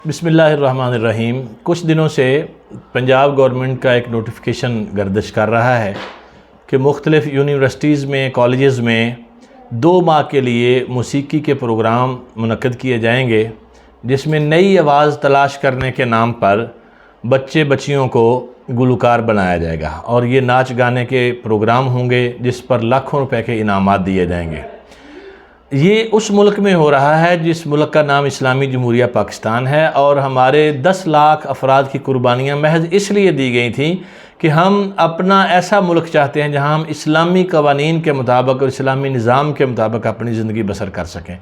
بسم اللہ الرحمن الرحیم۔ کچھ دنوں سے پنجاب گورنمنٹ کا ایک نوٹیفیکیشن گردش کر رہا ہے کہ مختلف یونیورسٹیز میں کالجز میں 2 ماہ کے لیے موسیقی کے پروگرام منعقد کیے جائیں گے، جس میں نئی آواز تلاش کرنے کے نام پر بچے بچیوں کو گلوکار بنایا جائے گا، اور یہ ناچ گانے کے پروگرام ہوں گے جس پر لاکھوں روپے کے انعامات دیے جائیں گے۔ یہ اس ملک میں ہو رہا ہے جس ملک کا نام اسلامی جمہوریہ پاکستان ہے، اور ہمارے 10 لاکھ افراد کی قربانیاں محض اس لیے دی گئی تھیں کہ ہم اپنا ایسا ملک چاہتے ہیں جہاں ہم اسلامی قوانین کے مطابق اور اسلامی نظام کے مطابق اپنی زندگی بسر کر سکیں۔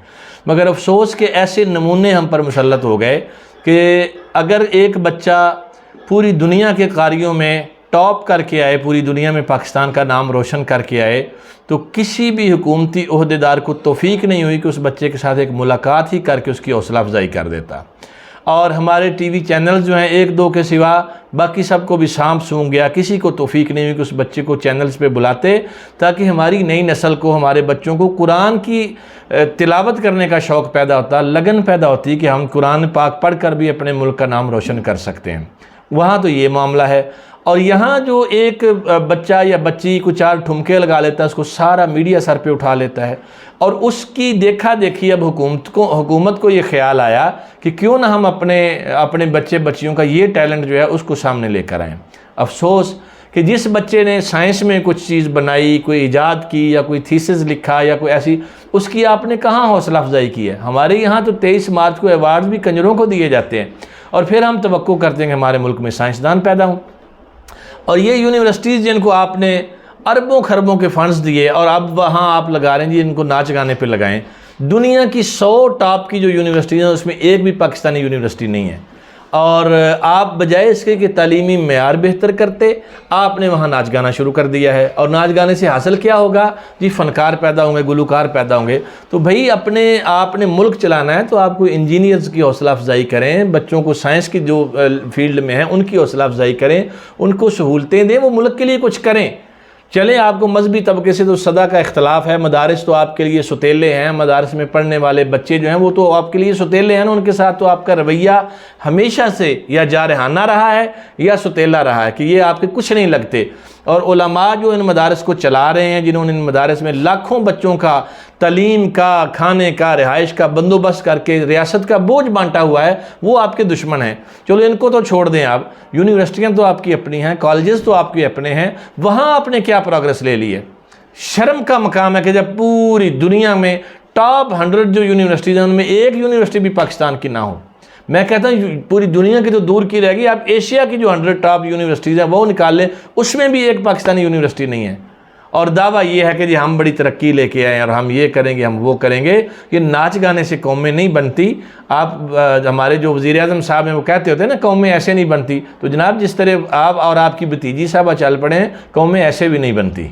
مگر افسوس کہ ایسے نمونے ہم پر مسلط ہو گئے کہ اگر ایک بچہ پوری دنیا کے قاریوں میں ٹاپ کر کے آئے، پوری دنیا میں پاکستان کا نام روشن کر کے آئے، تو کسی بھی حکومتی عہدیدار کو توفیق نہیں ہوئی کہ اس بچے کے ساتھ ایک ملاقات ہی کر کے اس کی حوصلہ افزائی کر دیتا۔ اور ہمارے ٹی وی چینلز جو ہیں 1-2 کے سوا باقی سب کو بھی سانپ سونگ گیا، کسی کو توفیق نہیں ہوئی کہ اس بچے کو چینلز پہ بلاتے تاکہ ہماری نئی نسل کو، ہمارے بچوں کو قرآن کی تلاوت کرنے کا شوق پیدا ہوتا، لگن پیدا ہوتی کہ ہم قرآن پاک پڑھ کر بھی اپنے ملک کا نام روشن کر سکتے ہیں۔ وہاں تو یہ معاملہ ہے، اور یہاں جو ایک بچہ یا بچی کو 4 ٹھمکے لگا لیتا ہے، اس کو سارا میڈیا سر پہ اٹھا لیتا ہے، اور اس کی دیکھا دیکھی اب حکومت کو یہ خیال آیا کہ کیوں نہ ہم اپنے بچے بچیوں کا یہ ٹیلنٹ جو ہے اس کو سامنے لے کر آئیں۔ افسوس کہ جس بچے نے سائنس میں کچھ چیز بنائی، کوئی ایجاد کی یا کوئی تھیسس لکھا یا کوئی ایسی، اس کی آپ نے کہاں حوصلہ افزائی کی ہے؟ ہمارے یہاں تو 23 مارچ کو ایوارڈز بھی کنجروں کو دیے جاتے ہیں، اور پھر ہم توقع کرتے ہیں کہ ہمارے ملک میں سائنسدان پیدا ہوں۔ اور یہ یونیورسٹیز جن کو آپ نے اربوں خربوں کے فنڈز دیے اور اب وہاں آپ لگا رہے ہیں جی ان کو ناچ گانے پہ لگائیں، دنیا کی 100 ٹاپ کی جو یونیورسٹیز ہیں اس میں ایک بھی پاکستانی یونیورسٹی نہیں ہے، اور آپ بجائے اس کے کہ تعلیمی معیار بہتر کرتے، آپ نے وہاں ناچ گانا شروع کر دیا ہے۔ اور ناچ گانے سے حاصل کیا ہوگا؟ جی فنکار پیدا ہوں گے، گلوکار پیدا ہوں گے۔ تو بھئی آپ نے ملک چلانا ہے تو آپ کو انجینئرز کی حوصلہ افزائی کریں، بچوں کو سائنس کی جو فیلڈ میں ہیں ان کی حوصلہ افزائی کریں، ان کو سہولتیں دیں، وہ ملک کے لیے کچھ کریں۔ چلیں آپ کو مذہبی طبقے سے تو صدا کا اختلاف ہے، مدارس تو آپ کے لیے ستیلے ہیں، مدارس میں پڑھنے والے بچے جو ہیں وہ تو آپ کے لیے ستیلے ہیں نا، ان کے ساتھ تو آپ کا رویہ ہمیشہ سے یا جارحانہ رہا ہے یا ستیلا رہا ہے کہ یہ آپ کے کچھ نہیں لگتے۔ اور علماء جو ان مدارس کو چلا رہے ہیں، جنہوں نے ان مدارس میں لاکھوں بچوں کا تعلیم کا، کھانے کا، رہائش کا بندوبست کر کے ریاست کا بوجھ بانٹا ہوا ہے، وہ آپ کے دشمن ہیں۔ چلو ان کو تو چھوڑ دیں آپ، یونیورسٹیاں تو آپ کی اپنی ہیں، کالجز تو آپ کے اپنے ہیں، وہاں آپ نے کیا پروگرس لے لی ہے؟ شرم کا مقام ہے کہ جب پوری دنیا میں ٹاپ 100 جو یونیورسٹیز ہیں ان میں ایک یونیورسٹی بھی پاکستان کی نہ ہو۔ میں کہتا ہوں پوری دنیا کی تو دور کی رہ گئی، آپ ایشیا کی جو 100 ٹاپ یونیورسٹیز ہیں وہ نکال لیں، اس میں بھی ایک پاکستانی یونیورسٹی نہیں ہے، اور دعویٰ یہ ہے کہ جی ہم بڑی ترقی لے کے آئے اور ہم یہ کریں گے، ہم وہ کریں گے۔ یہ ناچ گانے سے قومیں نہیں بنتی۔ آپ ہمارے جو وزیر اعظم صاحب ہیں وہ کہتے ہوتے ہیں نا قومیں ایسے نہیں بنتی، تو جناب جس طرح آپ اور آپ کی بھتیجی صاحبہ چل پڑے ہیں، قومیں ایسے بھی نہیں بنتی۔